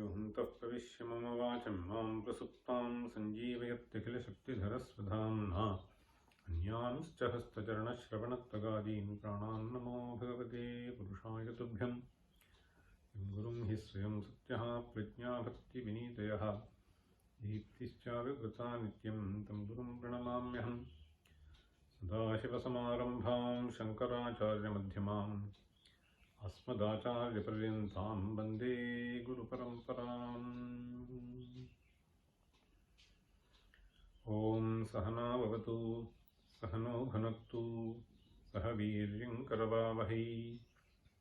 योऽन्तः प्रविश्य मम वाचं मां प्रसुप्तां सञ्जीवयत्यखिलशक्तिधरस्वधाम्ना अन्यानुश्च हस्तचरणश्रवणत्वगादीन् प्राणान् नमो भगवते पुरुषाय तुभ्यं यं गुरुं हि स्वयं सत्यः प्रज्ञाभक्तिविनीतयः दीप्तिश्चाविवृता नित्यं तं गुरुं प्रणमाम्यहं सदाशिवसमारम्भां शङ्कराचार्यमध्यमाम् अस्मदाचार्यपर्यन्तां वन्दे गुरुपरम्पराम्। ॐ सहना भवतु सहनौ भुनक्तु सह वीर्यं करवावहै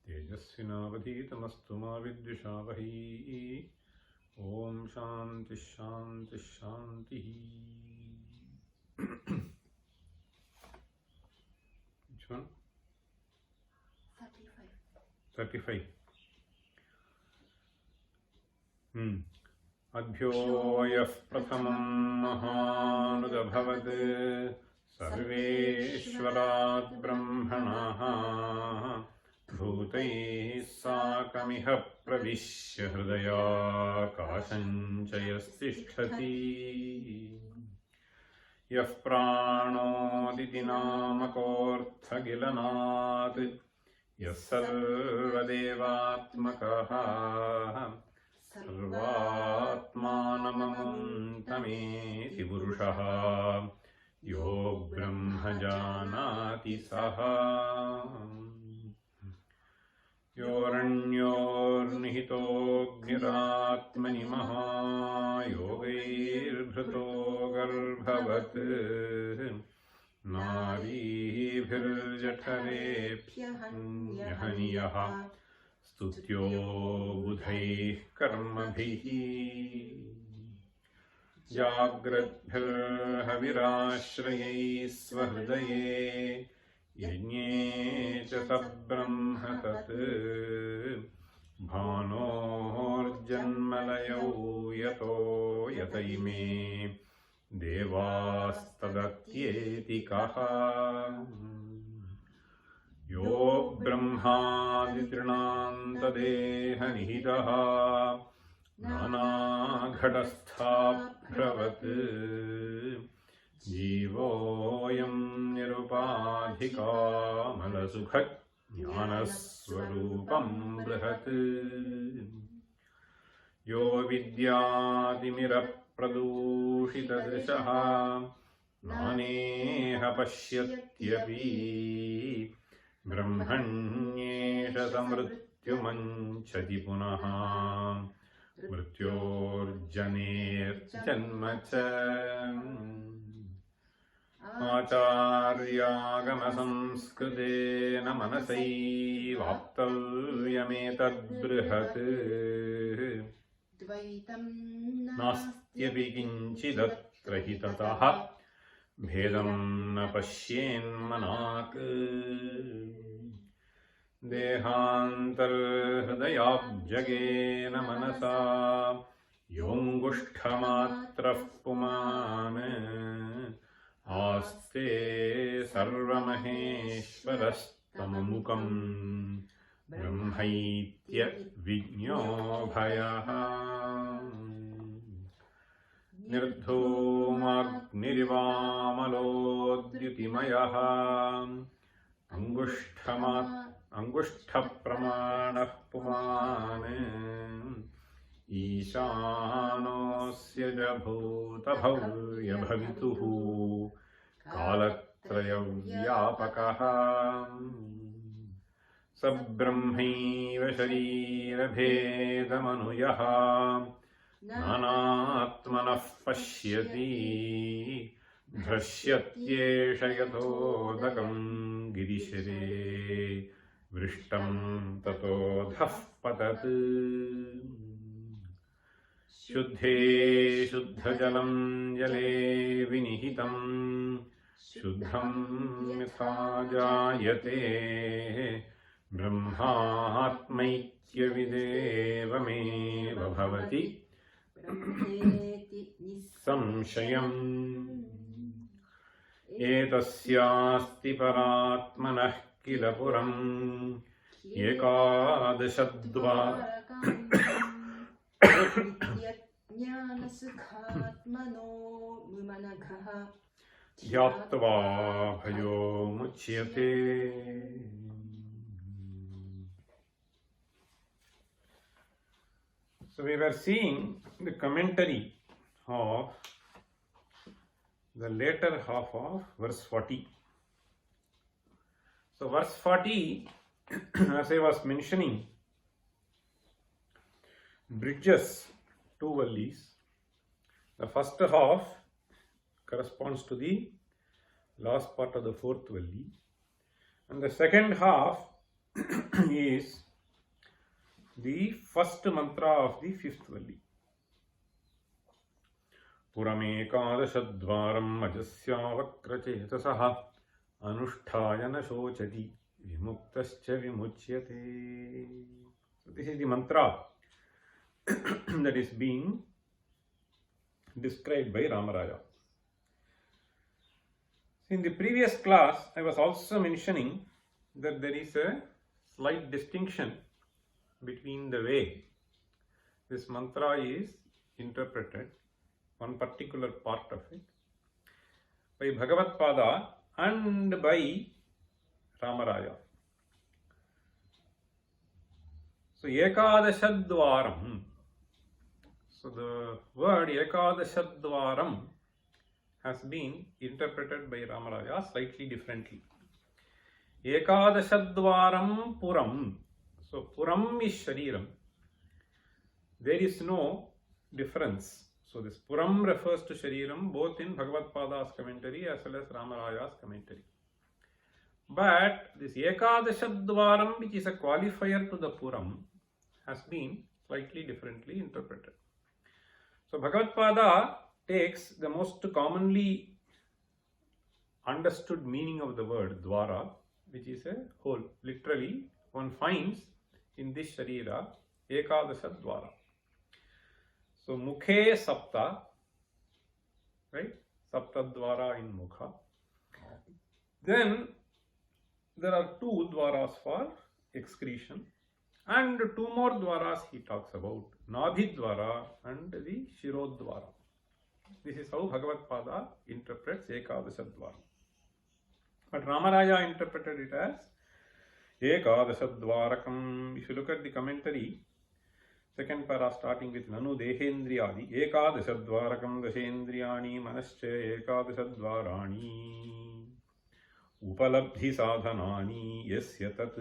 तेजस्विनावधीतमस्तु मा विद्विषावहै। ॐ शान्तिः शान्तिः शान्तिः। Which one? 35. अभ्यो यः प्रथमं महानुदभवत् सर्वेश्वरात् ब्रह्मणः भूतैः साकमिह प्रविश्य हृदयाकाशं च यस्तिष्ठति यः प्राणोदिति नामकोऽर्थगिलनात् यः सर्वदेवात्मकः सर्वात्मानममुन्तमेति पुरुषः यो ब्रह्म जानाति सः योऽरण्योर्निहितोऽग्निरात्मनि महायोगैर्भृतो गर्भवत् नारीभिर्जठरेभ्यहन्यः स्तुत्यो बुधैः कर्मभिः जाग्रद्भिर्हविराश्रयैः स्वहृदये यज्ञे च सब्रह्म तत् भानोर्जन्मलयौ यतो यत इमे देवास्तदत्येति कः यो ब्रह्मादितृणान्तदेहनिहितः नानाघटस्थाभ्रवत् जीवोऽयं निरुपाधिकामलसुखज्ञानस्वरूपं बृहत् यो विद्यातिमिरप्रदूषितदृशः नानेह पश्यत्यपि ब्रह्मण्येष समृत्युमञ्चति पुनः मृत्योर्जनेर्जन्म च आचार्यागमसंस्कृतेन मनसैवाप्तव्यमेतद्बृहत् नास्त्यपि किञ्चिदत्र हि ततः भेदं न पश्येन्मनाक् देहान्तर्हृदयाब्जगेन मनसा योऽङ्गुष्ठमात्रः पुमान् आस्ते सर्वमहेश्वरस्तममुकं ब्रह्मैत्यविज्ञोऽभयः निर्धूमाग्निरिवामलोद्युतिमयः अङ्गुष्ठप्रमाणः पुमान् ईशानोऽस्य च भूतभव्यभवितुः कालत्रयव्यापकः स ब्रह्मैव शरीरभेदमनुयः नानात्मनः पश्यति भ्रश्यत्येष यथोदकं गिरिशिरे वृष्टं ततोऽधः पतत् शुद्धे शुद्धजलं जले विनिहितं Shuddham yatha jayate brahmatmaikya videvameva bhavati samshayam etasyasti paratmanah kila puram ekadashadva Yatva bhayo muchyate. So we were seeing the commentary of the later half of verse 40. So verse 40, as I was mentioning, bridges two valleys. The first half corresponds to the last part of the fourth valley, and the second half is the first mantra of the fifth valley. Puramekadashadvaram ajasya vakrachetasaha anusthaya na shochati vimuktascha vimuchyate. So this is the mantra that is being described by Rāmarāya. In the previous class, I was also mentioning that there is a slight distinction between the way this mantra is interpreted, one particular part of it, by Bhagavatpada and by Rāmarāya. So, Ekadashadvaram. So, the word Ekadashadvaram has been interpreted by Rāmarāya slightly differently. Ekadashadvaram Puram. So, Puram is Shariram. There is no difference. So, this Puram refers to Shariram both in Bhagavatpada's commentary as well as Rāmarāya's commentary. But this Ekadashadvaram, which is a qualifier to the Puram, has been slightly differently interpreted. So, Bhagavatpada takes the most commonly understood meaning of the word Dvara, which is a hole. Literally, one finds in this Sharira Ekadasha Dvara. So, Mukhe Sapta, right? Sapta Dvara in Mukha. Then there are two Dvaras for excretion, and two more Dvaras he talks about, Nadhi Dvara and the Shirodvara. This is how Bhagavatpada interprets Ekadasha Dvara. But Rāmarāya interpreted it as Ekadasha Dvarakam. If you look at the commentary, second para starting with Nanu Dehendriyadi, Ekadasha Dvarakam Dashendriyani Manascha Ekadasha Dvarani Upalabdhi Sadhanani Yasya Tat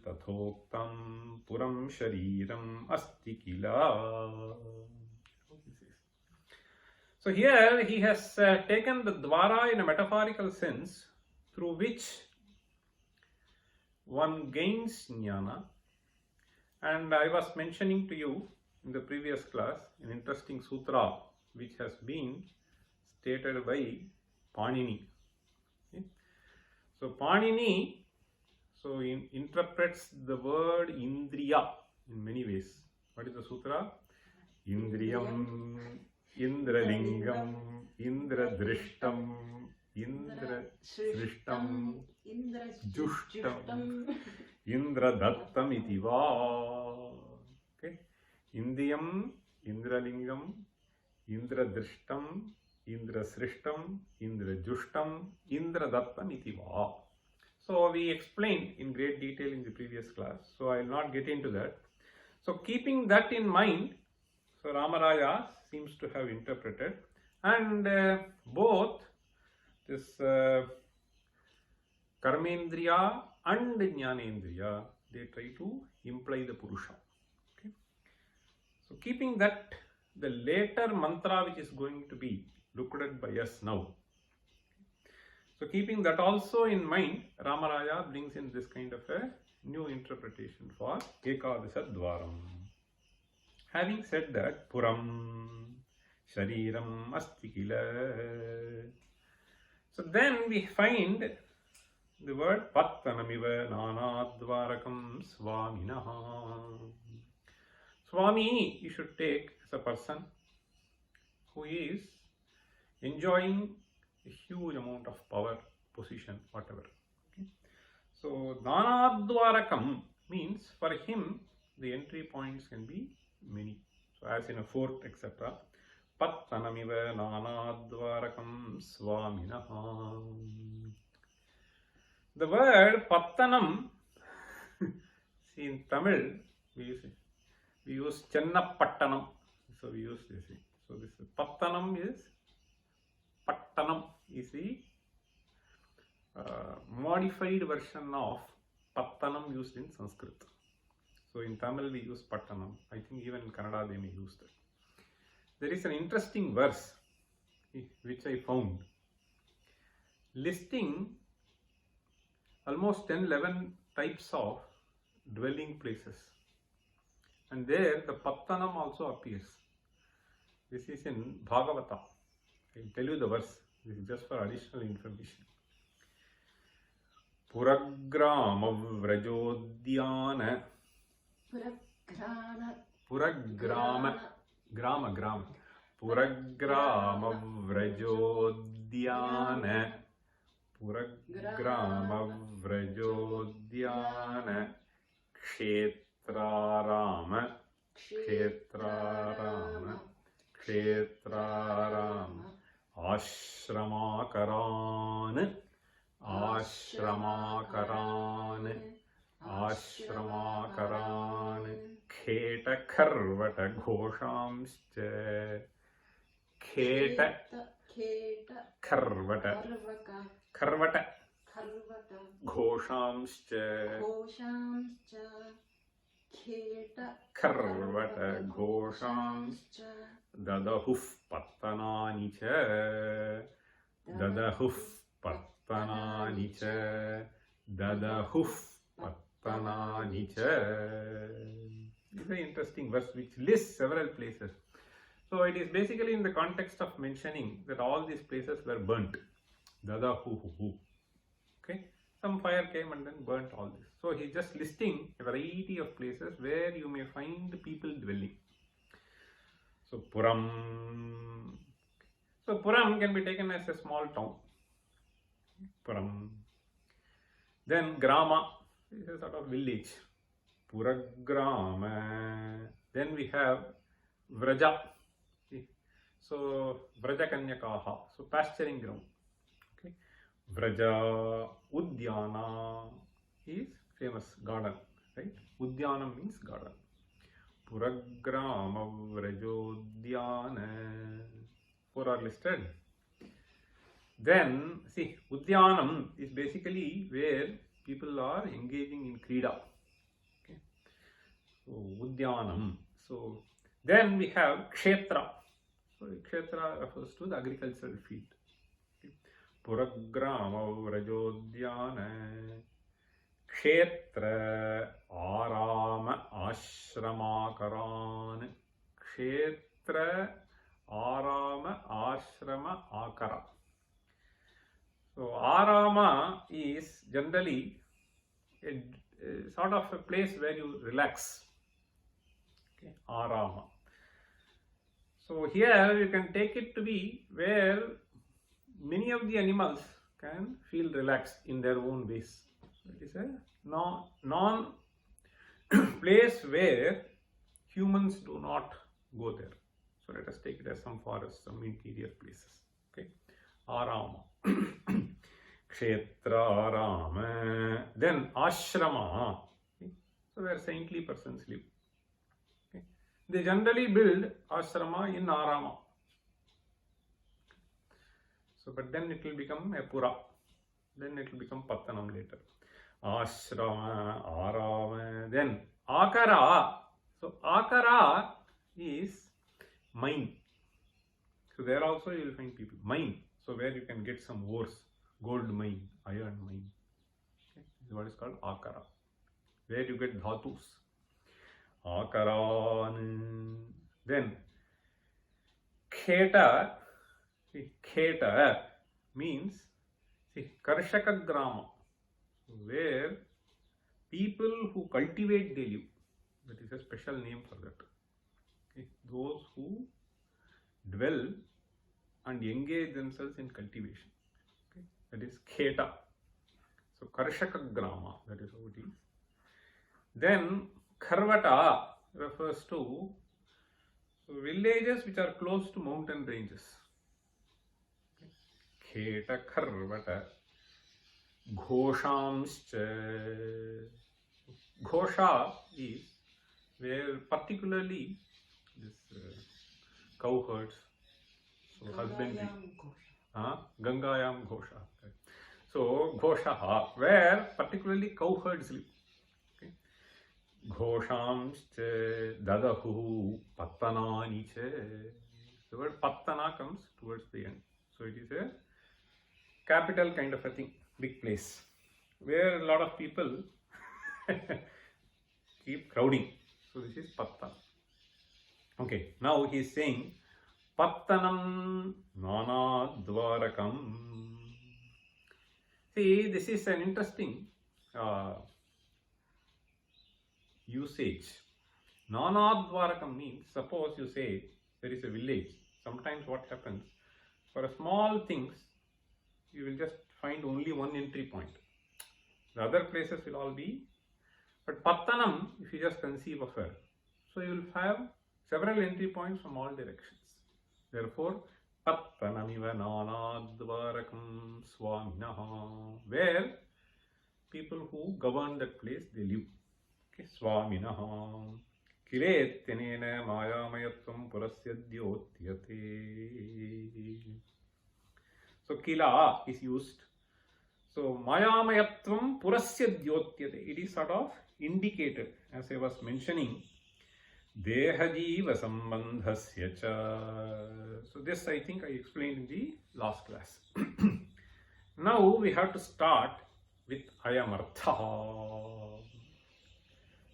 Tathoktam Puram Shariram Asti Kila. So here he has taken the Dvara in a metaphorical sense through which one gains jnana, and I was mentioning to you in the previous class an interesting sutra which has been stated by Panini. Okay? So Panini interprets the word Indriya in many ways. What is the sutra? Indriyam, Indralingam, Indradrishtam, Indrasrishtam, Jushtam, Indradattam iti va. Okay? Indriyam, Indralingam, Indradrishtam, Indrasrishtam, Indrajushtam, Indradattam iti va. So we explained in great detail in the previous class, so I will not get into that. So keeping that in mind, so Rāmarāya seems to have interpreted, and both this Karmendriya and Jnanendriya, they try to imply the Purusha. Okay? So keeping that, the later mantra which is going to be looked at by us now. So keeping that also in mind, Rāmarāya brings in this kind of a new interpretation for Ekadasha Dvaram. Having said that, Puram Shariram Asti Kila. So then we find the word Pattanamiva Nanadvarakam Swaminaha. Swami you should take as a person who is enjoying a huge amount of power, position, whatever. Okay? So Nanadvarakam means for him the entry points can be many. So as in a fort, etc. Pattanamiva Nanadvarakam Swaminaha. The word Pattanam, see in Tamil we use Chennapattanam. So we use this. So this Pattanam is Pattanam is the modified version of Pattanam used in Sanskrit. So in Tamil we use Pattanam. I think even in Kannada they may use that. There is an interesting verse which I found listing almost 10-11 types of dwelling places, and there the Pattanam also appears. This is in Bhagavata. I will tell you the verse. This is just for additional information. Puragrama Vrajodhyana. Grama. Puragrama Vrajodhyana. Puragrama Vrajodhyana. Kshetrarama. Ashramakarān. Kheta Ghoshamscha. Karvata Ghoshamscha. Karvata Ghoshamscha. Dadahuf Pattanani cha. Dadahuf Pattanani cha. Dadahuf Pattanani cha. It's a very interesting verse which lists several places. So it is basically in the context of mentioning that all these places were burnt. Dadahu. Okay. Some fire came and then burnt all this. So he's just listing a variety of places where you may find people dwelling. So Puram. So Puram can be taken as a small town. Puram. Then Grama is a sort of village. Puragrama. Then we have Vraja. So Vraja Kanyakaha. So pasturing ground. Okay. Vraja Udyana is famous garden. Right? Udyana means garden. Puragrama Vrajodhyana. 4 are listed. Then see, Udyanam is basically where people are engaging in Krida. Okay. So Udyanam. So then we have Kshetra. So Kshetra refers to the agricultural field. Okay. Puragrama Vrajodhyana. Kshetra Arama Ashramakarān. Kshetra Arama Ashrama Akara. So Arama is generally a sort of a place where you relax. Okay. Arama. So here you can take it to be where many of the animals can feel relaxed in their own ways. So it is a non place where humans do not go there. So let us take it as some forests, some interior places. Okay. Arama. Kshetra Arama. Then Ashrama. Okay. So where saintly persons live. Okay. They generally build ashrama in Arama. So but then it will become a Pura. Then it will become Pattanam later. Ashrama, Arama. Then Akara. So Akara is mine. So there also you will find people. Mine. So where you can get some ores, gold mine, iron mine. Okay. This is what is called Akara. Where you get dhatus. Akaran. Then Kheta. See, Kheta means See, Karshaka Grama, where people who cultivate they live. That is a special name for that. Okay. Those who dwell and engage themselves in cultivation. Okay. That is Kheta. So Karshaka Grama, that is how it is. Then Kharvata refers to villages which are close to mountain ranges. Kheta Kharvata Ghoshamscha. Ghosha is where particularly this cow herds, so husbandry. Gangayam Ghosha. So Ghoshaha, where particularly cow herds live. Okay. Ghoshamscha dadahu pattanani cha. The word pattana comes towards the end. So it is a capital kind of a thing, big place, where a lot of people keep crowding. So this is Pattana. Okay, now he is saying Pattanam Nanadvarakam. See, this is an interesting usage. Nanadvarakam means, suppose you say there is a village. Sometimes what happens, for small things, you will just find only one entry point. The other places will all be. But Pattanam, if you just conceive of her, so you will have several entry points from all directions. Therefore, Pattanamiva Nanadvarakam Swaminaha, where people who govern that place, they live. Okay, Swaminaha. Kiletyanena Mayamayatvam Purasyadyotyate. So Kila is used. So Mayamayatvam Purasyadyotyate. It is sort of indicated, as I was mentioning, Dehajiva Sambandhasya cha. So this I think I explained in the last class. Now we have to start with Ayamartha.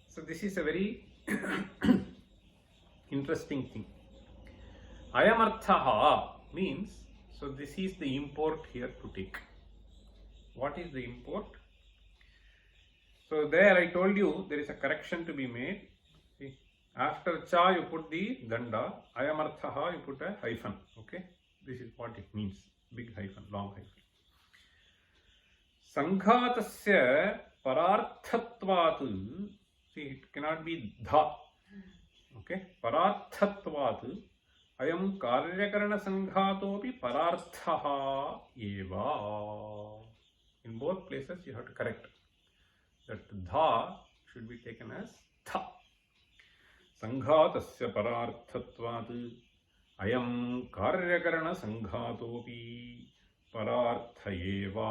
So this is a very interesting thing. Ayamartha means, so this is the import here to take. What is the import? So there I told you there is a correction to be made. See, after cha you put the danda, ayamarthaha you put a hyphen. Okay, this is what it means. Big hyphen, long hyphen. Sanghatasya pararthatvat. See, it cannot be dha. Okay, pararthatvat. Ayam karyakarana sanghatopi pararthaha eva. In both places you have to correct. That dha should be taken as tha. Sanghatasya pararthatvat ayam karyakarana sanghatopi pararthayeva.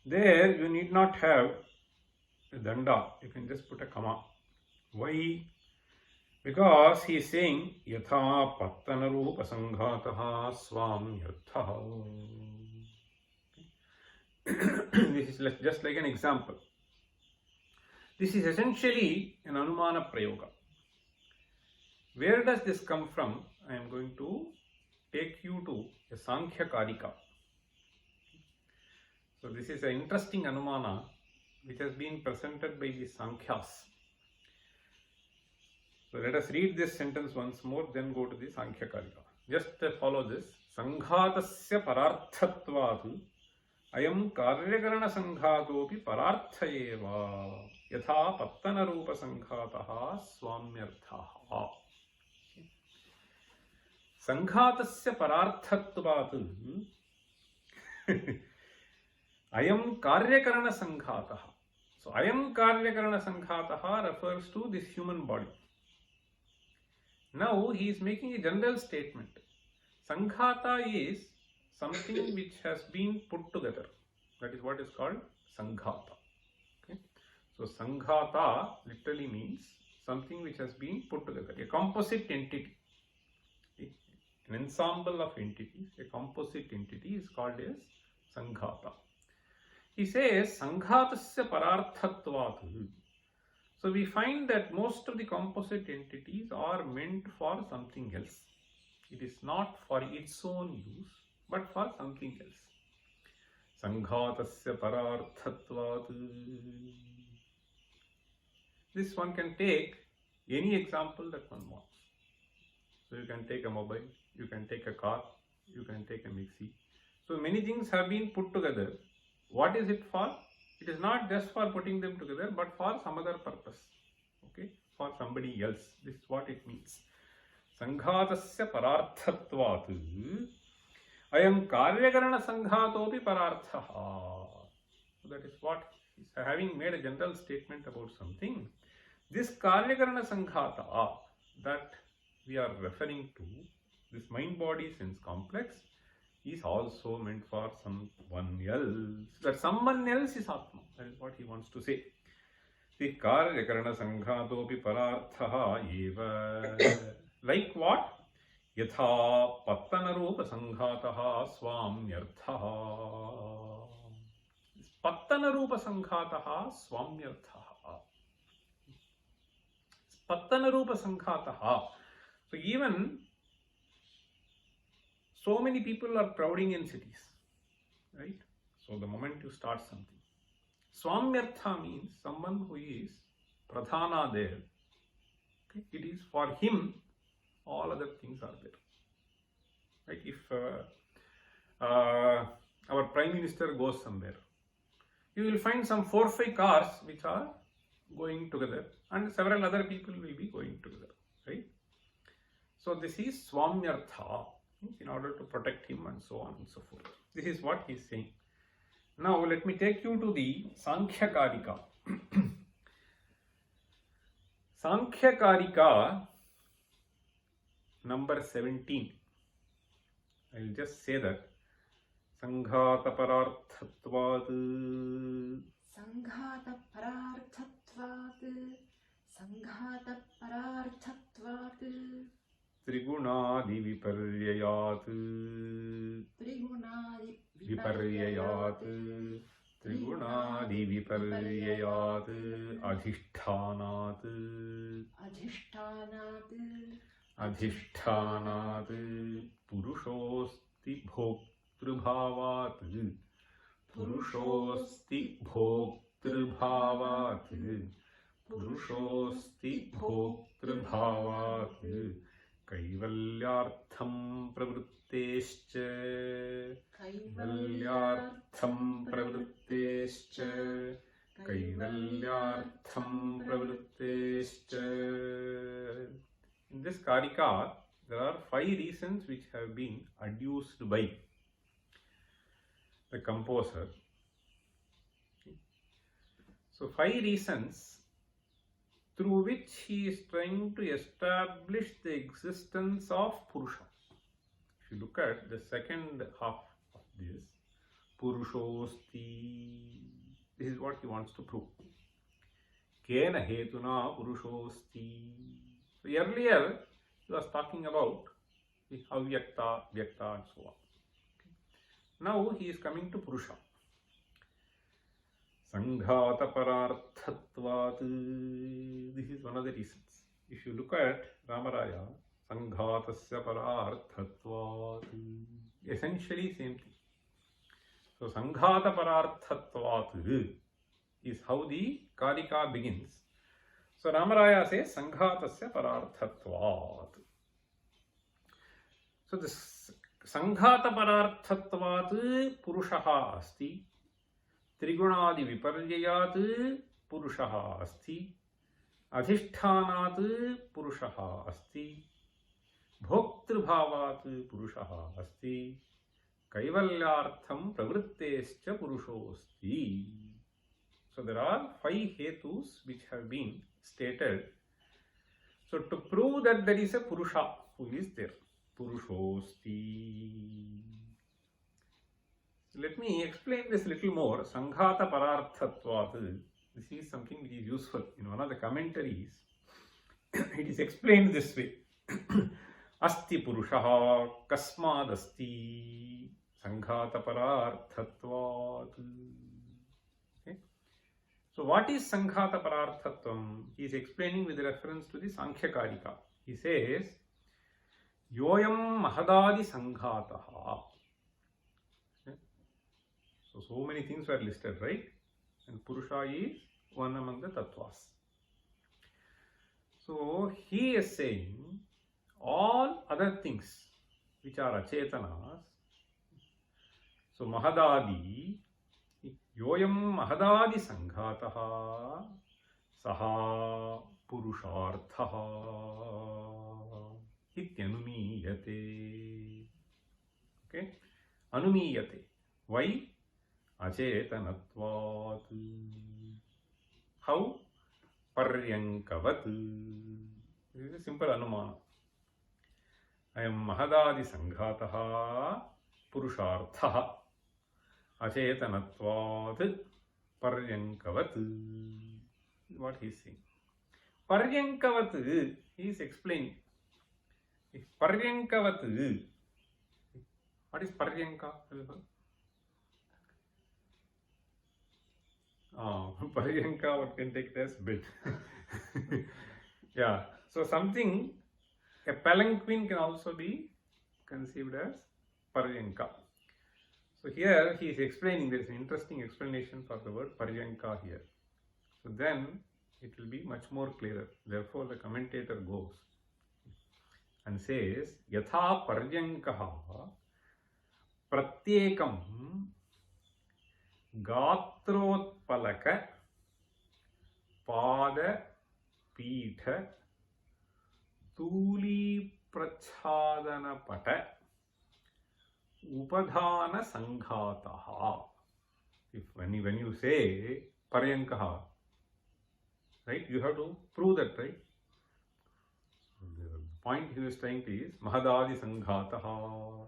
There you need not have a danda, you can just put a comma. Why? Because he is saying yatha pattana rupa sanghataha swamyartha. This is just like an example. This is essentially an Anumana Prayoga. Where does this come from? I am going to take you to a Sankhya Karika. So this is an interesting Anumana which has been presented by the Sankhyas. So let us read this sentence once more, then go to the Sankhya Karika. Just follow this. Sanghatasya pararthatvat ayam karyakarana sanghatopi pararthayeva yatha pattana rupa sanghataha swamyarthaha. Sanghatasya pararthatvat ayam karyakarana sanghataha. So ayam karyakarana sanghataha refers to this human body. Now he is making a general statement. Sanghata is something which has been put together. That is what is called Sanghata. Okay? So Sanghata literally means something which has been put together. A composite entity. Okay? An ensemble of entities, a composite entity is called as Sanghata. He says Sanghatasya pararthatvat. So we find that most of the composite entities are meant for something else. It is not for its own use, but for something else. Sanghatasya pararthatvat. This one can take any example that one wants. So you can take a mobile, you can take a car, you can take a mixie. So many things have been put together. What is it for? It is not just for putting them together, but for some other purpose. Okay, for somebody else. This is what it means. Sanghatasya pararthatvat. Ayam karyakarana sanghatopi pararthaha. So that is what, having made a general statement about something, this karyakarana sanghata that we are referring to, this mind-body sense complex, is also meant for someone else. That someone else is Atma. That is what he wants to say. The karyakarana sanghatopi pararthaha eva. Like what? Yatha pattanarupa sanghataha swamyarthaha. Pattanarupa sanghataha swamyarthaha. Pattanarupa sanghataha. So even so many people are crowding in cities, right? So the moment you start something, swamyartha means someone who is pradhana there. Okay? It is for him, all other things are there. Like if our Prime Minister goes somewhere, you will find some 4 or 5 cars which are going together and several other people will be going together, right? So this is swamyartha, in order to protect him and so on and so forth. This is what he is saying. Now let me take you to the Sankhya Karika. Sankhya Karika number 17. I will just say that. Sanghata pararthatvat. Sanghata pararthatvat. Sanghata pararthatvat. Trigunadi viparyayat. Trigunadi Viparyayat. Trigunadi viparyayat. Adhishthanat. Adhishtanat. Adhishtanat. Purushosti bhoktribhavat. Purushosti bhoktribhavat. Purushosti bhoktribhavat. Kaivalyartham pravrittescha. Kaivalyartham pravrittescha. Kaivalyartham pravrittescha. In this Karika, there are 5 reasons which have been adduced by the composer. So 5 reasons through which he is trying to establish the existence of Purusha. If you look at the second half of this, Purushosti, this is what he wants to prove. Kena hetuna Purushosti. So earlier he was talking about the avyakta, vyakta and so on. Now he is coming to Purusha. Sanghata pararthatvat. This is one of the reasons. If you look at Ramarāyakavi, Sanghatasya pararthatvat. Essentially same thing. So Sanghata pararthatvat is how the Karika begins. So Ramarāyakavi says Sanghatasya pararthatvat. So this Sanghata pararthatvat Purushaha asti. Trigunadi viparyayat Purushaha asti. Adhishtanat Purushaha asti. Bhoktribhavat Purushaha asti. Kaivalyartham pravrittescha Purushosti. So there are 5 hetus which have been stated. So to prove that there is a Purusha who is there. Purushosti. Let me explain this little more. Sanghata pararthatvat. This is something which is useful. In one of the commentaries, it is explained this way. Asti Purushaha kasmad asti Sanghata pararthatvat. Okay. So what is Sanghata pararthatvam? He is explaining with reference to the Sankhya Karika. He says, Yoyam mahadadi sanghataha. So So many things were listed, right? And Purusha is one among the tattvas. So he is saying all other things which are achetanas. So Mahadadi, yoyam Mahadadi Sanghataha Saha Purusharthaha Ityanumiyate. Okay? Anumiyate. Why? Acetanatvat. How? Paryankavat. This is a simple anumana. I am Mahadadi Sanghataha Purusharthaha Acetanatvat Paryankavat. What he is saying. Paryankavat, he is explaining. Paryankavat. What is Paryanka? Paryanka, what can take it as bed. Yeah. So something, a palanquin can also be conceived as Paryanka. So here he is explaining, there is an interesting explanation for the word Paryanka here. So then it will be much more clearer. Therefore the commentator goes and says, Yatha Paryankaha Pratyekam Gatrotpalaka Pada Pitha Tuli Prachadana Pata Upadhana Sanghataha. When you say Paryankaha, right, you have to prove that, right? The point he was trying to is Mahadadi Sanghataha.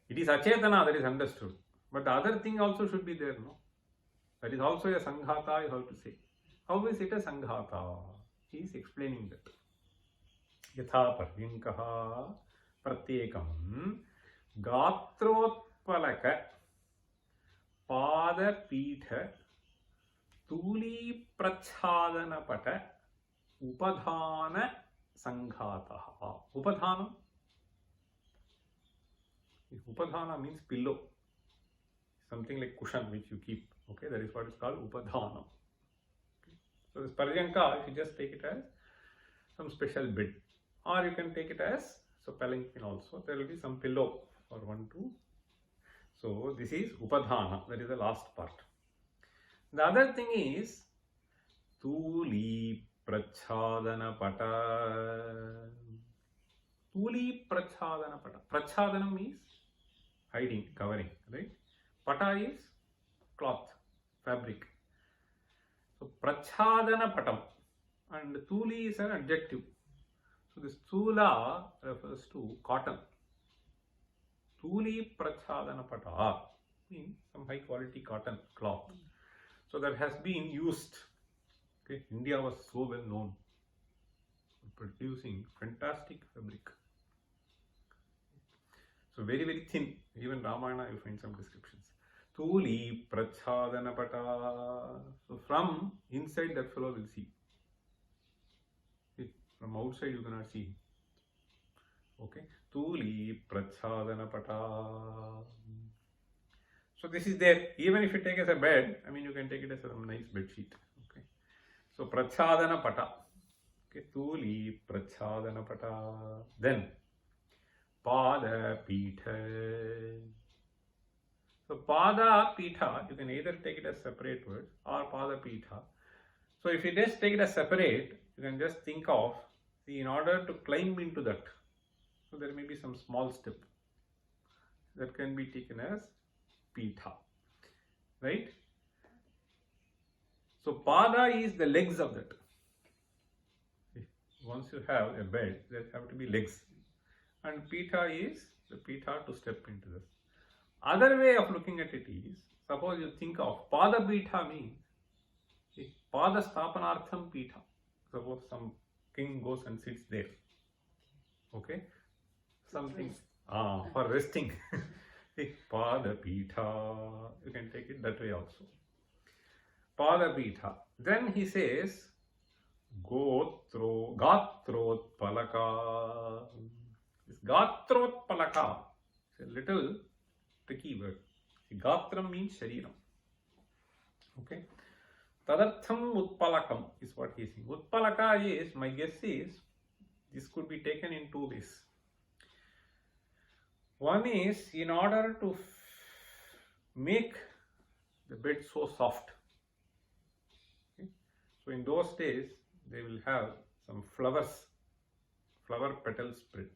It is Achetana that is understood. But the other thing also should be there, no? That is also a Sanghata, you have to say. How is it a Sanghata? He is explaining that. Yatha Paryankaha Pratyekam Gatrotpalaka Pada Pitha Tuli Prachadana Pata Upadhana Sanghataha. Upadhana? Upadhana means pillow. Something like cushion which you keep. Okay, that is what is called Upadhana. Okay. So this Paryanka, if you just take it as some special bed, or you can take it as, so palanquin also, there will be some pillow or one, two. So this is Upadhana, that is the last part. The other thing is Tuli Prachadana Pata. Tuli Prachadana Pata. Prachadana means hiding, covering, right? Pata is cloth, fabric. So Prachadana Patam and Tuli is an adjective. So this Tula refers to cotton. Tuli Prachadana Pata means some high quality cotton cloth. So that has been used. Okay, India was so well known for producing fantastic fabric. So very, very thin. Even Ramayana you find some descriptions. Tuli Prachadana Pata. So from inside that fellow will see. From outside you cannot see. Okay. Tuli Prachadana Pata. So this is there. Even if you take as a bed, I mean you can take it as a nice bed sheet. Okay. So Prachadana Pata. Okay. Tuli Prachadana Pata. Then Pada Pitha. So Pada Pitha, you can either take it as separate word or Pada Pitha. So if you just take it as separate, you can just think of, see, in order to climb into that, so there may be some small step that can be taken as Pitha, right? So Pada is the legs of that. Once you have a bed, there have to be legs. And Pitha is the Pitha to step into this. Other way of looking at it is, suppose you think of Pada Pitha means Pada Sthapanartham Pitha. Suppose some king goes and sits there. Okay? Something for resting. Pada Pitha. You can take it that way also. Pada Pitha. Then he says Gatrot Palaka. This Gatrot Palaka is a little tricky word. Gatram means Shariram. Okay. Tadartham utpalakam is what he is saying. Utpalaka is, my guess is, this could be taken in two ways. One is in order to make the bed so soft. Okay. So in those days, they will have some flower petals spread.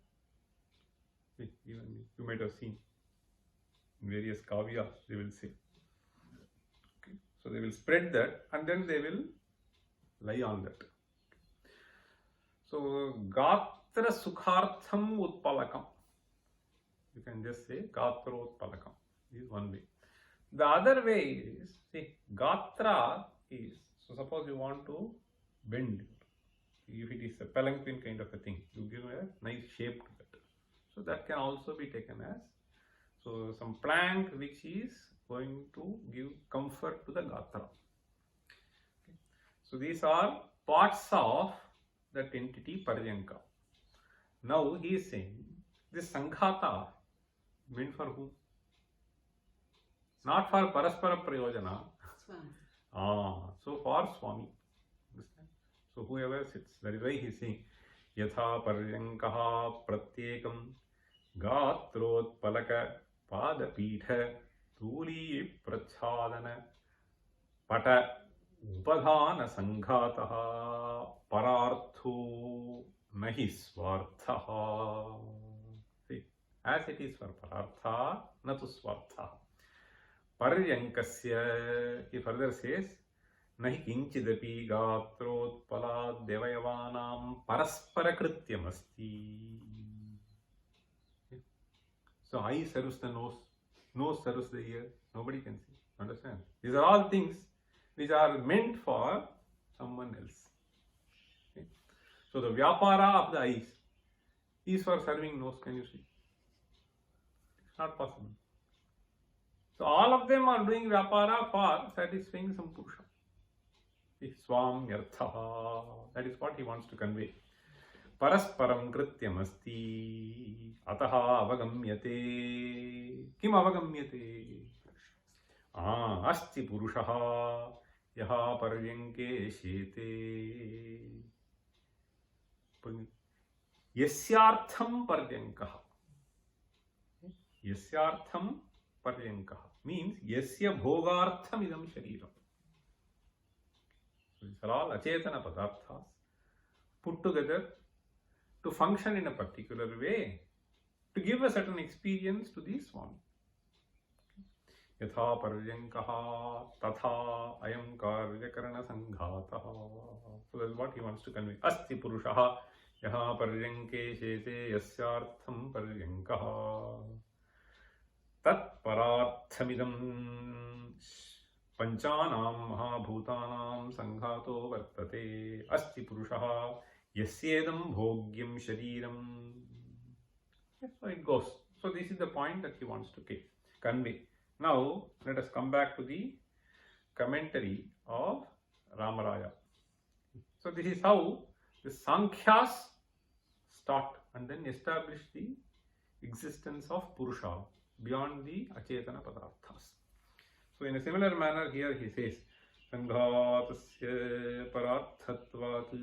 Even you might have seen in various kavyas, they will say. Okay. So they will spread that and then they will lie on that. So gatra sukhartham utpalakam. You can just say gatrotpalakam. This is one way. The other way is, see, gatra is, so suppose you want to bend, if it is a palanquin kind of a thing, you give a nice shape to that. So that can also be taken as, so some plank which is going to give comfort to the gatra. Okay. So these are parts of that entity Paryanka. Now he is saying, this Sanghata meant for whom? Not for Paraspara Prayojana. So for Swami. Understand? So whoever sits, that is why he is saying, Yatha Paryankaha Pratyekam Gatrotpalaka Padapitha Tuli Prachadana Pata Upadhana Sanghataha Parartho Nahi Swarthaha. See, as it is for Parartha, Natu Swartha. Paryankasya, he further says, Nahi kinchidapi gatrotpalad devayavanam paraspara krityamasti. So eye serves the nose serves the ear, nobody can see. Understand? These are all things which are meant for someone else. Okay? So the vyapara of the eyes is for serving nose, can you see? It's not possible. So all of them are doing vyapara for satisfying some purusha. Swamyartha, that is what he wants to convey. Parasparam krityamasti ataha avagamyate. Kim avagamyate? Asti purushaha yaha paryanke shete. Yasyartham paryankaha. Yasyartham paryankaha means yasya bhogartham idam shariram. So these are all achetana padarthas put together to function in a particular way, to give a certain experience to the Swami. Yatha paryankaha tatha ayam karyakarana sanghataha. So that is what he wants to convey. Asti purushaha yaha paryanke shete yasyartham paryankaha. Tat pararthamidam panchanam mahabhutanam sanghato vartate. Asti purushaha yasyedam bhogyam shariram. So it goes. So this is the point that he wants to convey. Now let us come back to the commentary of Rāmarāya. So this is how the Sankhyas start and then establish the existence of Purusha beyond the Achetana Padarthas. So in a similar manner here he says, Sanghatasya Parathatvat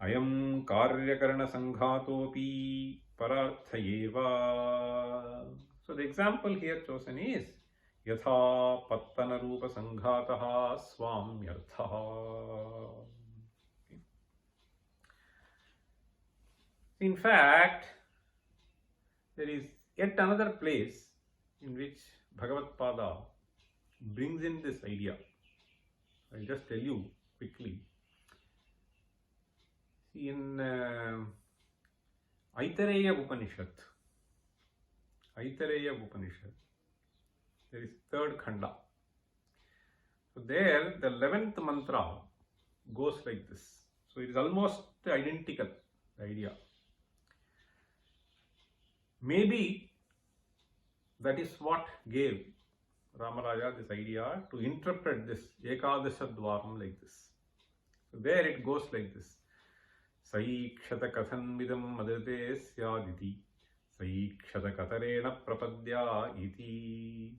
Ayam Karyakarana Sanghatopi Pararthayeva. So the example here chosen is Yatha Pattana Rupa Sanghataha Swamyarthaha. In fact, there is yet another place in which Bhagavatpada brings in this idea. I'll just tell you quickly. In Aitareya Upanishad, there is third khanda. So there the 11th mantra goes like this. So it is almost identical, the idea. Maybe that is what gave Rāmarāya this idea to interpret this Ekadasha Dvaram like this. So there it goes like this. Saikshata kathan vidam madate syaditi Saikshata katarena prapadya iti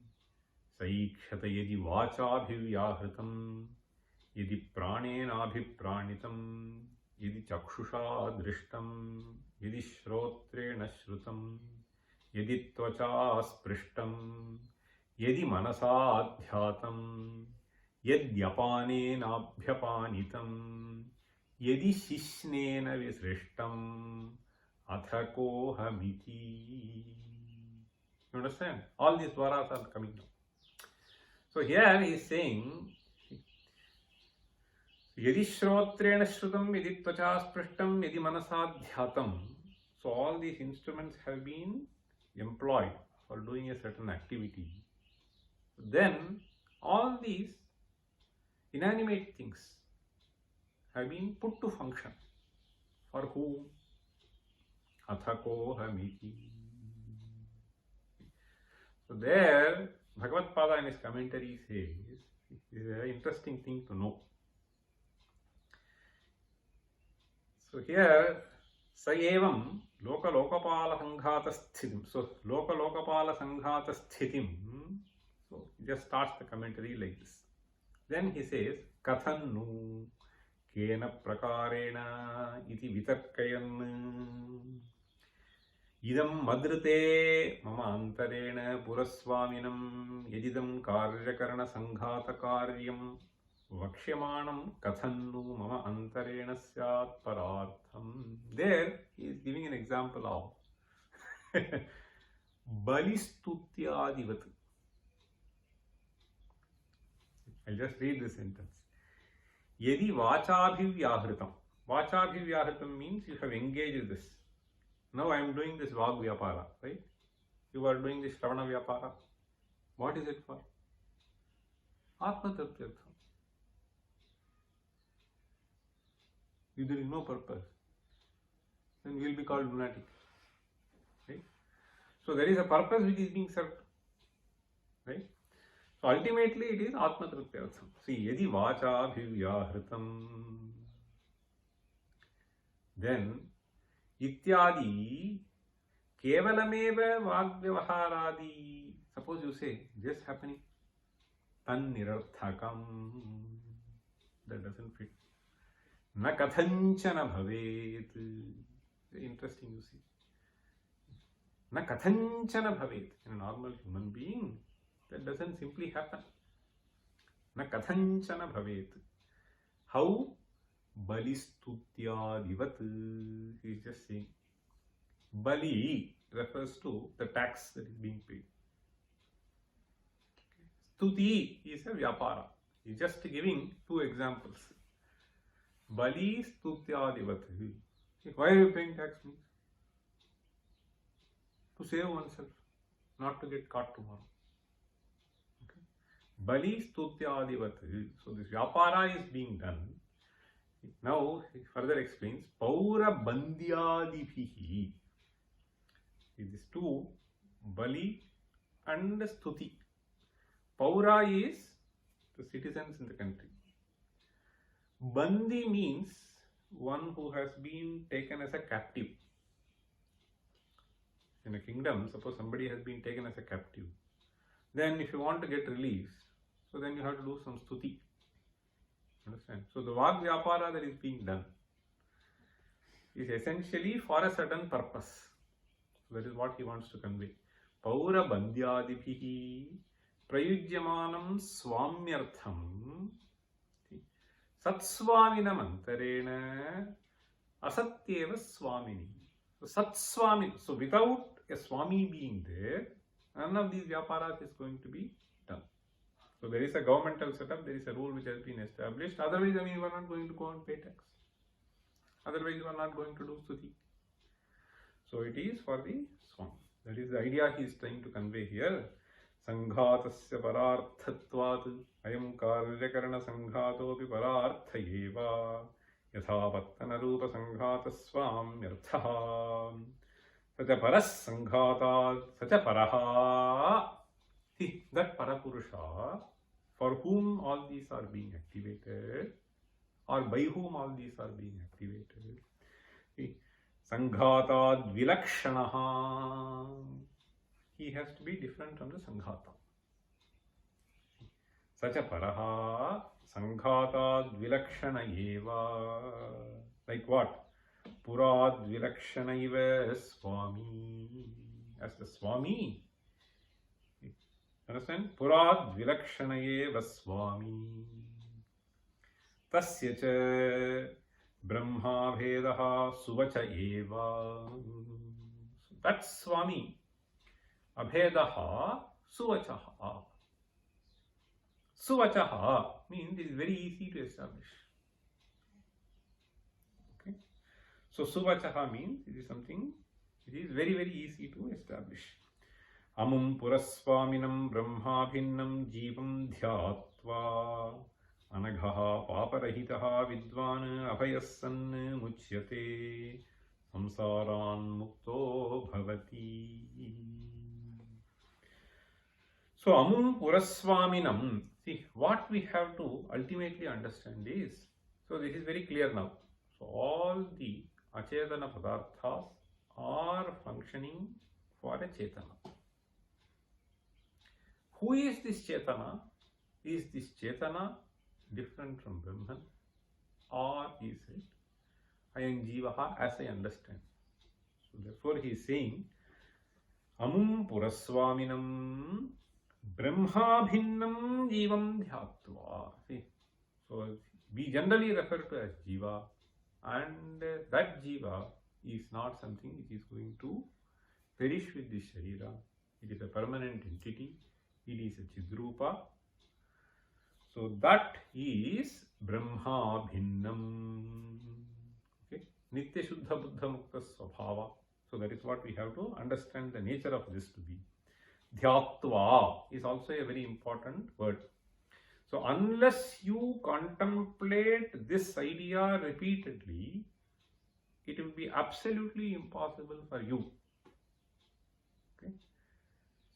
saikhyata yadi vācābhivyāhritam yadi pranenābhiprānitam yadi chakshusha drishtam yadi shrotrena shrutam yadi tvacā sprishtam yadi manasā adhyatam yadyapānenābhyapānitam yadi shishnena visrishtam athakohamiti. You understand? All these dwaras are coming now. So here he is saying, yadi shrotrena shrutam, yadi tvacā sprishtam, yadi manasā adhyatam. So all these instruments have been employed for doing a certain activity. Then all these inanimate things have been put to function. For whom? Athakohamiti. So there, Bhagavad-pada in his commentary says, this is a very interesting thing to know. So here, sa evam loka lokapala sanghata sthitim. So loka lokapala sanghata sthitim. So he just starts the commentary like this. Then he says, Kathannu kena prakarena iti vitarkayan idam madrute mama antarena puraswaminam yadidam karyakarana sanghata karyam vaksyamanam kathannu mama antarena syat parartham. There he is giving an example of balistutyadivat. I'll just read this sentence. Yadi vācābhivyāhritam. Vācābhivyāhritam means you have engaged this. Now I am doing this vāg vyapara, right? You are doing this shravana vyapara. What is it for? Atma-tatyartham. If there is no purpose, then we will be called lunatic. Right? So there is a purpose which is being served. Right? So ultimately it is Atma-tatyartham. See, yadi vācābhivyāhritam. Then ityādi kevalameva vāgvyavaharādi. Suppose you say, just happening. Tan nirarthakam. That doesn't fit. Na kathanchana bhavet. Very interesting, you see. Na kathanchana bhavet. In a normal human being, that doesn't simply happen. Na kathanchana bhavet. How? Balistutyadivat. He is just saying. Bali refers to the tax that is being paid. Stuti is a vyapara. He is just giving two examples. Bali stutyadivat. Why are you paying tax? To save oneself, not to get caught tomorrow. Okay. Bali stutyadivat. So this vyapara is being done. Now he further explains Paura Bandyadibhihi. These two, Bali and Stuti. Paura is the citizens in the country. Bandi means one who has been taken as a captive. In a kingdom, suppose somebody has been taken as a captive. Then if you want to get released, so then you have to do some stuti. Understand? So the vāg vyapara that is being done is essentially for a certain purpose. That is what he wants to convey. Paura bandyadibhihi prayujyamanam swamyartham satswaminam antarena asatyeva swamini. So satswami. So without a swami being there, none of these vyaparas is going to be done. So there is a governmental setup, there is a rule which has been established. Otherwise, you are not going to go and pay tax. Otherwise, you are not going to do stuti. So it is for the swami. That is the idea he is trying to convey here. Sanghatasya pararthatvat ayam karyakarana sanghatopi pararthayeva yatha pattana rupa sanghataswamyartha sacha paras sanghatat sacha paraha. See, that parapurusha for whom all these are being activated or by whom all these are being activated. See, Sanghatad vilakshanaha. He has to be different from the Sanghata. sacha paraha sanghātād vilakshana eva. Like what? Purād vilakshana iva swami. As the Swami. Understand? Purād vilakshana eva swami. Tasya cha brahma vedaha suvacha eva. That Swami, abhedaha suvachaha. Suvachaha means it is very easy to establish. Okay. So suvachaha means it is something, it is very, very easy to establish. Amum puraswaminam brahmabhinnam jivam dhyatva anaghaha paparahitaha vidvan abhayassan muchyate samsaran mukto bhavati. So amum puraswaminam, see what we have to ultimately understand is, so this is very clear now. So all the achetana padarthas are functioning for a chetana. Who is this chetana? Is this chetana different from Brahman, or is it ayam jivaha as I understand? So therefore he is saying amum puraswaminam brahma bhinnam jivam dhyatva. See, so we generally refer to as jiva, and that jiva is not something which is going to perish with this sharira. It is a permanent entity. It is a chidrupa. So that is brahma bhinnam. Okay, nitya shuddha buddha mukta svabhava. So that is what we have to understand the nature of this to be. Dhyatva is also a very important word. So unless you contemplate this idea repeatedly, it will be absolutely impossible for you. Okay.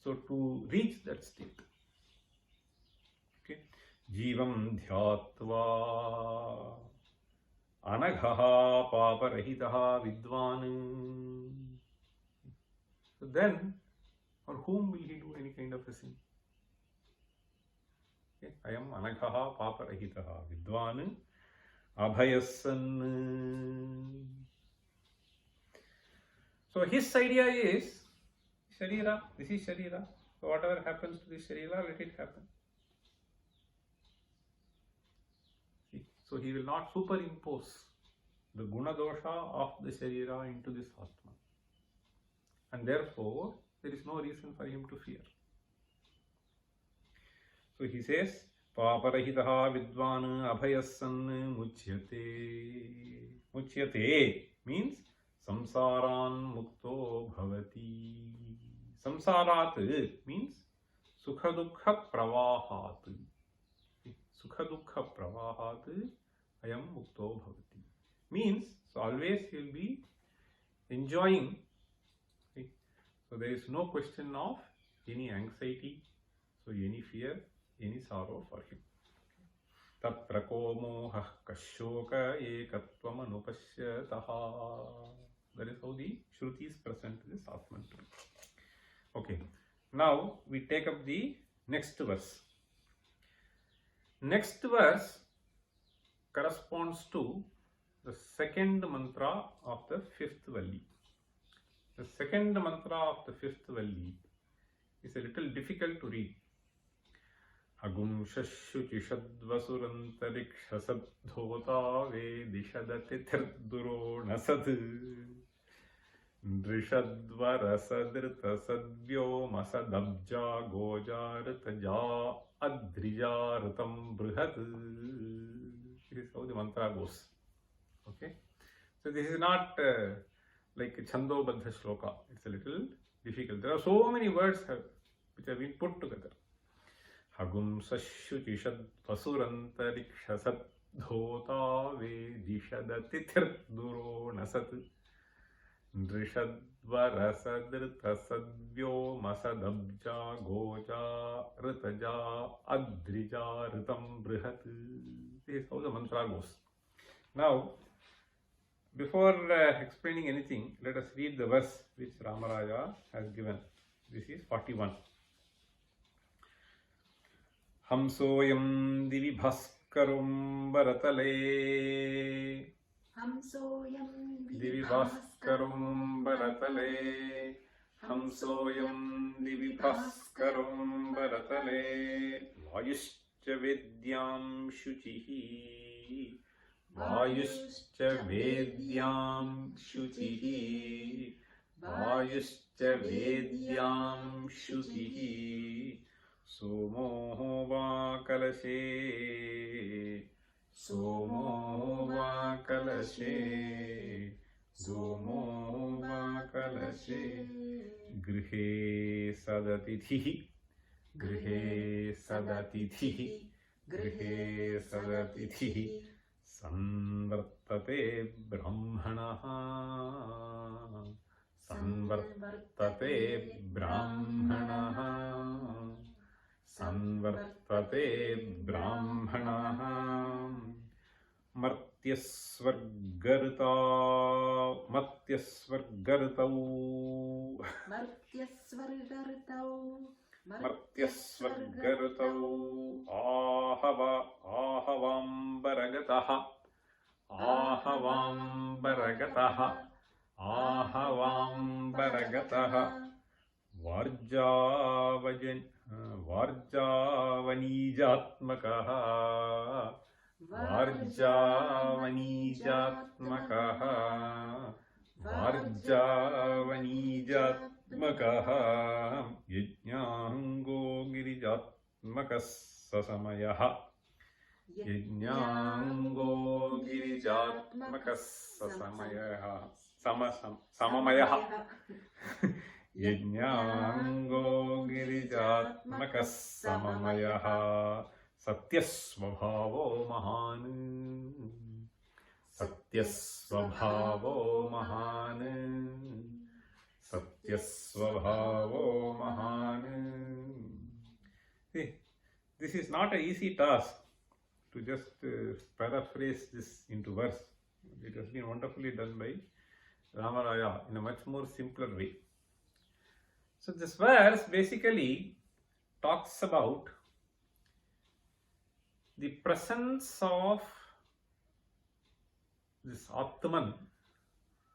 So to reach that state. Okay. Jivam dhyatva anaghaha paparahitaha vidvan. So then, for whom will he do any kind of a sin? Okay. Ayam anaghaha paparahitaha vidvan abhayassan. So his idea is sharira, this is sharira. So whatever happens to this sharira, let it happen. See? So he will not superimpose the guna dosha of the sharira into this atma. And therefore, there is no reason for him to fear. So he says, paparahitaha vidvan abhayassan muchyate. Muchyate means samsaran mukto bhavati. Samsarat means sukha dukkha pravahat. Sukha dukkha pravahat ayam mukto bhavati. Means, so always he will be enjoying. Okay. So there is no question of any anxiety, so any fear, any sorrow for him. Tatra ko moha kashoka ekatvam anupashyataha. That is how the Shrutis present this Atman. Okay, now we take up the next verse. Next verse corresponds to the second mantra of the fifth valli. The second mantra of the fifth valli is a little difficult to read. Agum shashuchishadvasurantarikshasabdhota vedishadatirduro nasad drishadvarasadritasadvyo masadabja gojartaja adrijaratam brihat. This is how the mantra goes. Okay, so this is not like a Chandobadha shloka. It's a little difficult. There are so many words which have been put together. Hagum sashuchishad vasurantariksha dhota vedishadatirduro nasat drishadvarasadritasadvyo masadabja goja ritaja adrija ritam brihat. This is how the mantra goes. Now, before explaining anything, let us read the verse which Rāmarāya has given. This is 41. Hamsoyam divi bhaskarum varatale. Hamsoyam Divi bhaskarum varatale. Hamsoyam divi bhaskarum varatale. Vayuscha vedyam shuchihi. Vayuscha vedyam shuchihi. Vayuscha vedyam shuchihi. Somo va kalashe. Somo va kalashe. Somo va kalashe. Grihe sadatithi. Grihe sadatithi. Grihe sadatithi. Sanvartate brahmanaha. Sanvartate brahmanaha. Sanvartate brahmanaha. Martyasvargarta. Martyasvargartau. Martyasvargartau. Martyasvargartau. Ahavambaragataha. Ahavambaragataha. Ahavambaragataha. Varjavanijatmakaha. Varjavanijatmakaha. Varjavanijatmakaha. Yajñāṅgo girijatmakas sasamayaha. Yajñāṅgo girijatmakas sasamayaha. Samamayaha. Yajñāṅgo girijatmakas samamayaha. Satyasvabhavo mahan. Satyasvabhavo mahan. Satyasvabhavo mahan. See, this is not an easy task to just paraphrase this into verse. It has been wonderfully done by Rāmarāyakavi in a much more simpler way. So this verse basically talks about the presence of this Atman,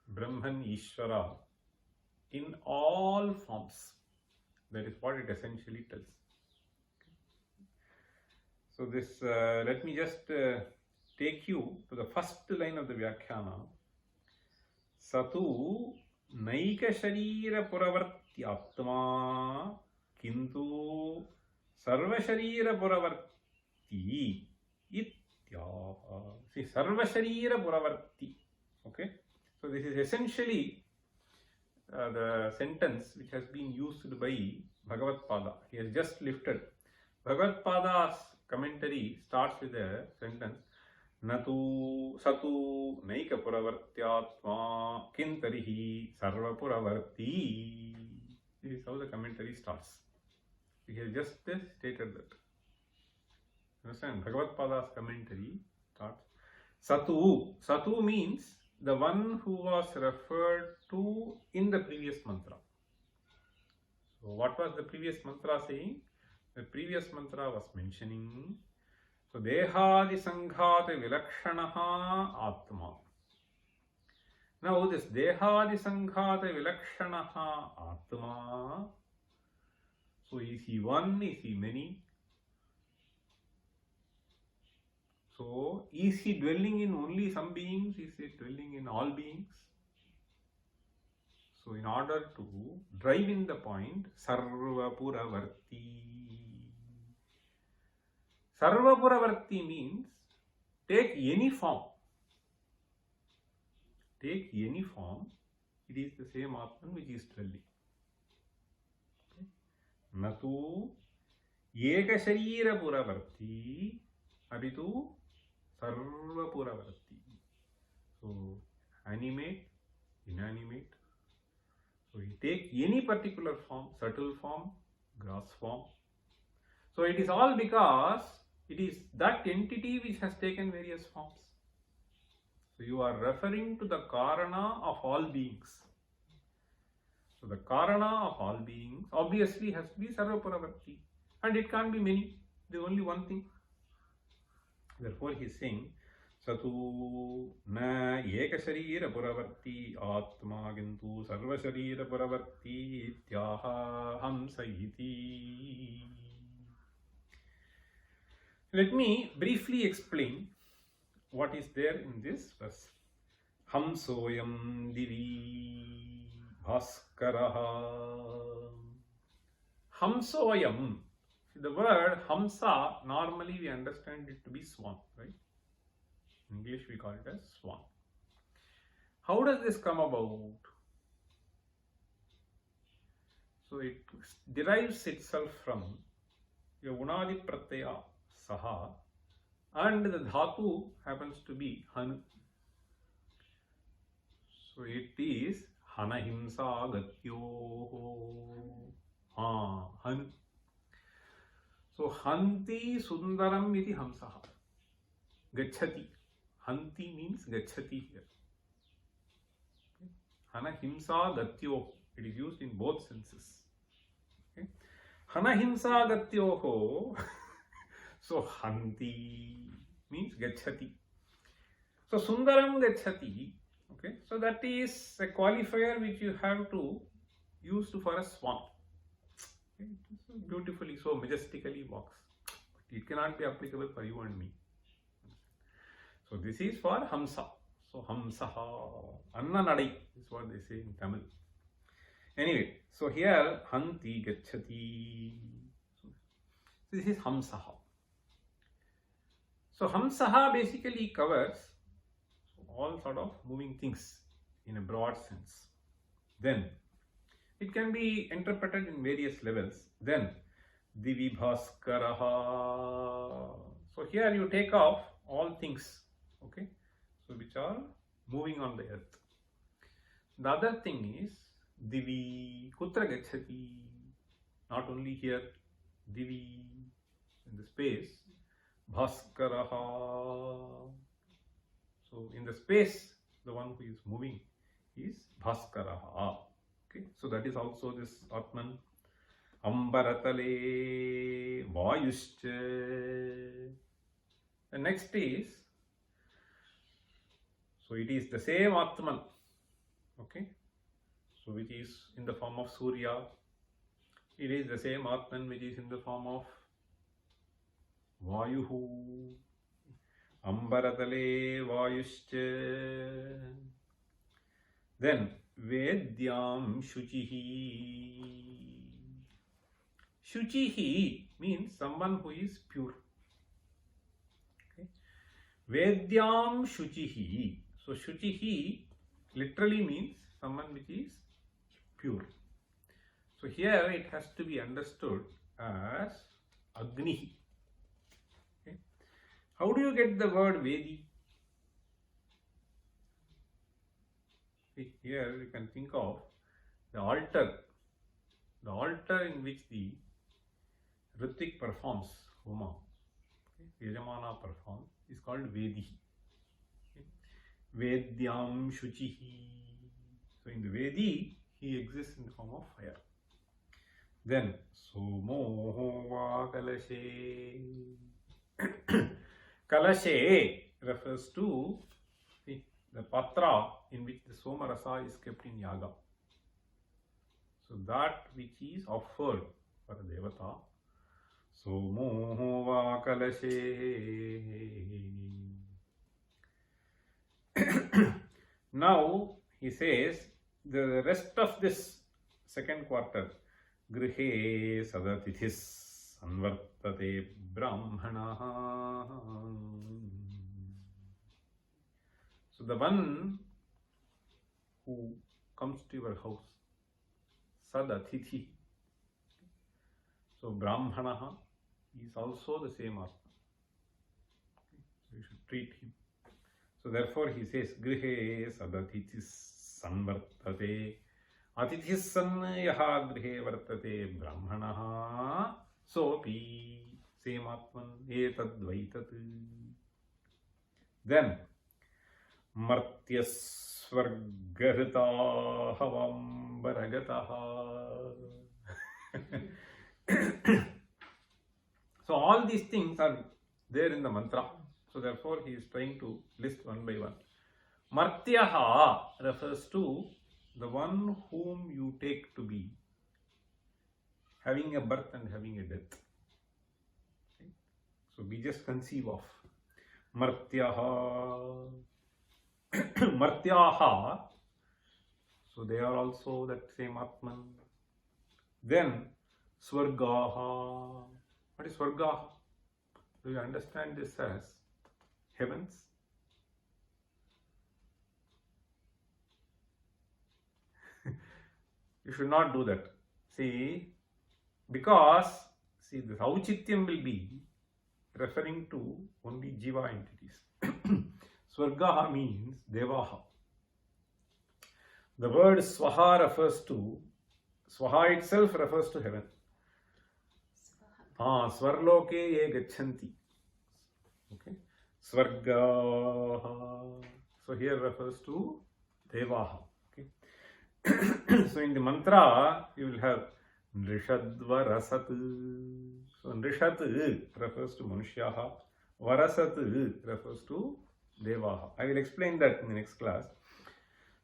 Brahman, Ishvara in all forms. That is what it essentially tells. So this, let me just take you to the first line of the Vyakhyana. Satu naika sharira puravarti atma kintu sarva sharira puravarti ityaha. See, sarva sharira puravarti. Okay. So this is essentially the sentence which has been used by Bhagavat-pada. He has just lifted. Bhagavat-pada's commentary starts with a sentence. Natu satu naika puravartyatma kintarihi sarva puravarti. This is how the commentary starts. He has just stated that. Understand? Bhagavat-pada's commentary starts. Satu. Satu means the one who was referred to in the previous mantra. So what was the previous mantra saying? The previous mantra was mentioning, so dehādi sanghāta vilakṣanaha atma. Now this dehādi sanghāta vilakṣanaha atma, so is he one, is he many? So is he dwelling in only some beings, is he dwelling in all beings? So in order to drive in the point, sarva puravarti. Sarva puravarti means take any form. Take any form, it is the same Atman which is dwelling. Okay. Natu eka sharira puravarti apitu sarva puravarti. So animate, inanimate. So you take any particular form, subtle form, gross form. So it is all because it is that entity which has taken various forms. So you are referring to the Karana of all beings. So the Karana of all beings obviously has to be Sarva Puravarti, and it can't be many. The only one thing. Therefore he is saying, Satu na eka sharira puravarti atma gintu sarva sharira puravarti ityaha hamsa iti. Let me briefly explain what is there in this verse. Hamsoyam divi bhaskaraha. Hamsoyam. The word hamsa, normally we understand it to be swan, right? In English we call it as swan. How does this come about? So it derives itself from a unadi pratyaya saha, and the dhatu happens to be han. So it is hanahimsa gatyo han. So hanti sundaram iti hamsaha. Gachati. Hanti means gachati here. Okay. Hanahimsa gatyo. It is used in both senses. Okay. Hanahimsa gatyoho. So hanti means gachati. So sundaram gachati. Okay. So that is a qualifier which you have to use for a swan. Okay. So beautifully, so majestically walks. But it cannot be applicable for you and me. So this is for hamsa. So hamsaha. Anna nadai is what they say in Tamil. Anyway, so here hanti gachati. So this is hamsaha. So hamsaha basically covers all sort of moving things in a broad sense. Then it can be interpreted in various levels. Then divi bhaskaraha. So here you take off all things, okay, so which are moving on the earth. The other thing is divi kutra gachati. Not only here, divi in the space, bhaskaraha. So in the space, the one who is moving is bhaskaraha. Okay, so that is also this Atman. Ambaratale vayuscha. The next is, so it is the same Atman, okay, so which is in the form of Surya. It is the same Atman which is in the form of Vayuhu. Ambaratale vayuscha. Then Vedyam Shuchihi. Shuchihi means someone who is pure. Okay. Vedyam Shuchihi. So Shuchihi literally means someone which is pure. So here it has to be understood as Agni. Okay. How do you get the word Vedi? Here you can think of the altar in which the Ritik performs Homa, okay, Yajamana performs, is called Vedi. Okay. Vedyam Shuchihi. So in the Vedi, he exists in the form of fire. Then Somo va Kalashe. Kalashe refers to the patra in which the Soma Rasa is kept in Yaga. So that which is offered for a Devata. Somo va Kalashe. Now he says the rest of this second quarter, Grihe Sadatithis Anvartate Brahmana. So the one who comes to your house, Sadatithi. So Brahmana is also the same Atma. So you should treat him. So therefore he says, Grihe Sadatitis Sanvartate. Atithis san yaha grihe vartate Brahmana. Sopi same Atman etadvaitat. Then Martyasvargarita Havambaragataha. So all these things are there in the mantra. So therefore he is trying to list one by one. Martyaha refers to the one whom you take to be having a birth and having a death. Okay? So we just conceive of Martyaha. Martyaha. So they are also that same Atman. Then Swargaha. What is Swargaha? Do you understand this as heavens? You should not do that. See, because the Auchityam will be referring to only Jiva entities. Swargaha means Devaha. The word Swaha refers to, Swaha itself refers to heaven. Swarloke ye gachanti. Okay. Swargaha. So here refers to Devaha. Okay. So in the mantra you will have Nrishadva Rasat. So Nrishat refers to Manushyaha. Varasat refers to Devaha. I will explain that in the next class.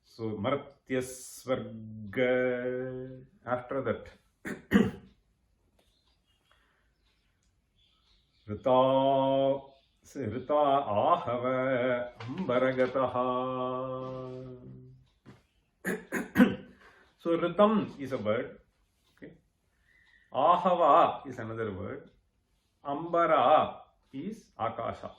So Martya Swarga. After that Rita Ahava Ambaragataha. So Ritam is a word. Okay. Ahava is another word. Ambara is Akasha.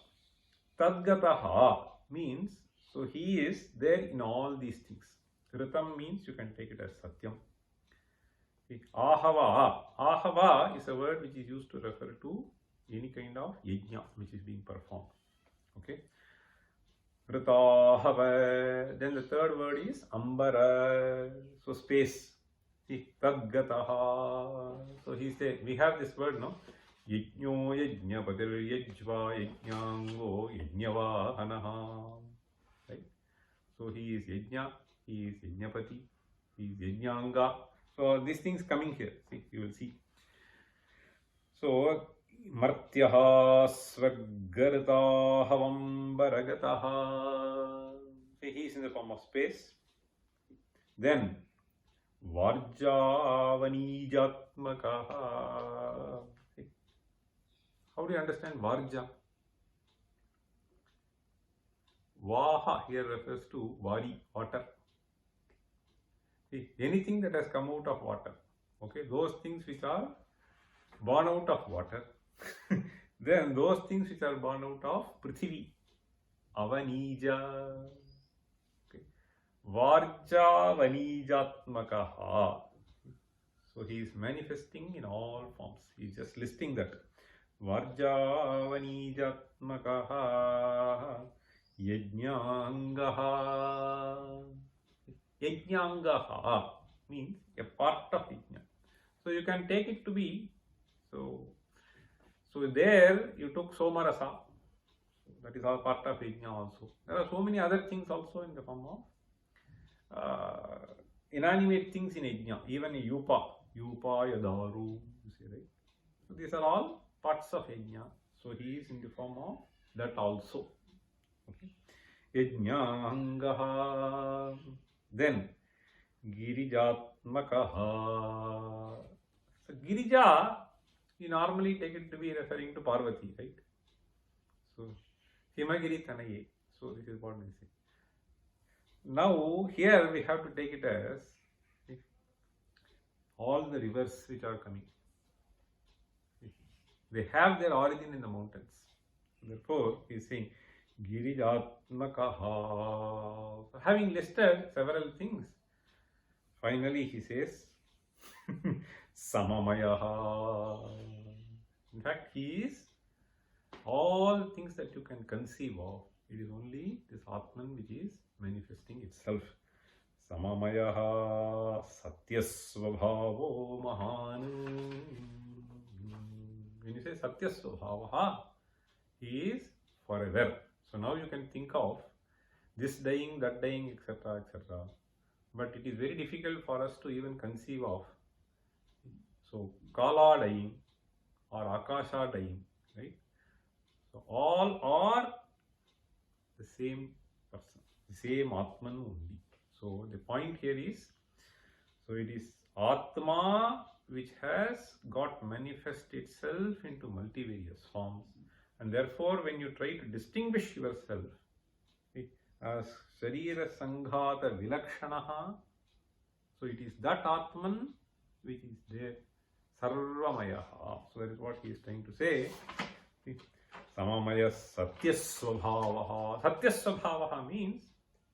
Tadgataha means, so he is there in all these things. Ritam means you can take it as Satyam. Okay. Ahava is a word which is used to refer to any kind of yajna which is being performed. Okay. Ritahava. Then the third word is Ambara. So space. See, Tadgataha. So he said, we have this word, no? Yajno yajnapatir yajva yajnango yajnavahanaha. Right? So he is yajna, he is yajnapati, he is yajnanga. So these things coming here. See, you will see. So Martyaha Swargartahavam Baragataha. He is in the form of space. Then Varjavanijatmakaha. How do you understand Varja? Vaha here refers to Vari, water. See, anything that has come out of water. Okay, those things which are born out of water. Then those things which are born out of Prithvi, Avanija. Okay. Varja Vanijatmakaha. So he is manifesting in all forms. He is just listing that. Varja Vanijatmakaha Yajnangaha. Yajnangaha means a part of Yajna. So you can take it to be, so there you took Somarasa, that is all part of Yajna also. There are so many other things also in the form of inanimate things in Yajna, even Yupa, Yadaru, you see, right? So these are all parts of Yajna. So he is in the form of that also. Okay. Yajnangaha. Then Girijatmakaha. So Girija, you normally take it to be referring to Parvati, right? So Himagiri Tanaye. So this is what we say. Now here we have to take it as all the rivers which are coming. They have their origin in the mountains. Therefore he is saying Girijatmakaha. So having listed several things, finally he says Samamayaha. In fact, he is all things that you can conceive of. It is only this Atman which is manifesting itself. Samamayaha Satyasvabhavo Mahanu. When you say Satyasvabhavaha, he is forever. So now you can think of this dying, that dying, etc., etc. But it is very difficult for us to even conceive of. So Kala dying, or Akasha dying, right? So all are the same person, the same Atman only. So the point here is, so it is Atma which has got manifest itself into multivarious forms, and therefore when you try to distinguish yourself as Sharira Sanghata Vilakshanaha, so it is that Atman which is there, Sarvamayaha. So that is what he is trying to say. Samamaya Satyasvabhavaha. Satyasvabhavaha means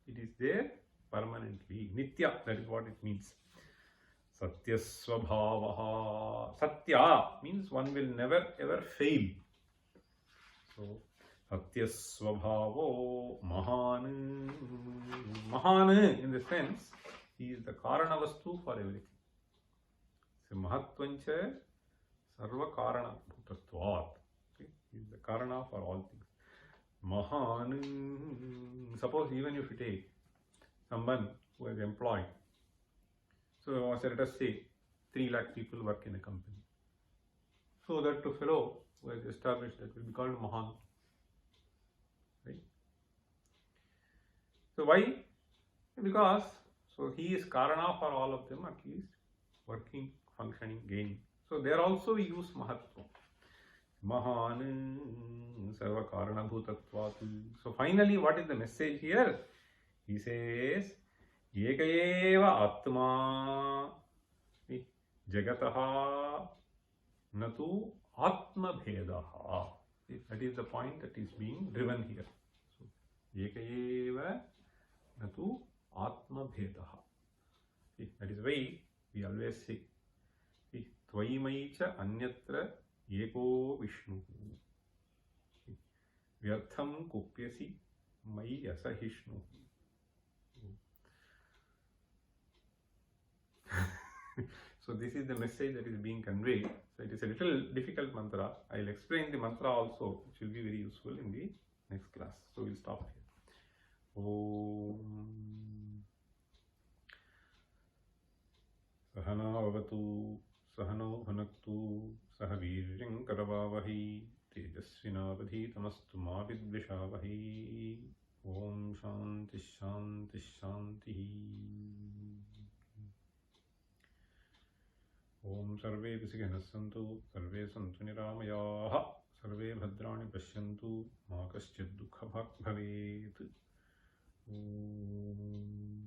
it is there permanently. Nitya, that is what it means. Satyasvabhavaha. Satya means one will never ever fail. So Satyasvabhavo Mahan. Mahan in the sense, he is the Karana Vastu for everything. So Mahatvancha Sarva Karana Bhutatvat. He is the Karana for all things. Mahan. Suppose even if you take someone who is employed, so let us say 3 lakh people work in a company. So that fellow who has established that will be called Mahan. Right? So why? Because so he is Karana for all of them, at least working, functioning, gaining. So there also we use Mahatva. Mahan Sarva Karana Bhutatvat. So finally, what is the message here? He says, Ekayeva Atma Jagataha Natu Atma Bhedaha. That is the point that is being driven here. So, Ekayeva Natu Atma Bhedaha. That is why we always say, Tvayimaicha Anyatra Eko Vishnu. Vyartham Kupyasi Mai Asahishnu. So this is the message that is being conveyed. So it is a little difficult mantra. I will explain the mantra also, which will be very useful in the next class. So we will stop here. Om Sahana Vavatu Sahano Bhunaktu Sahavirjam Karavavahi Tejasvinavadhitamastu ma vidvishavahi. Om Shanti Shanti Shanti. Om Sarve Visigana Santu, Sarve Santu Niramayaha, Sarve Bhadrani Pashyantu, Ma Kaschid Dukha Bhavet. Om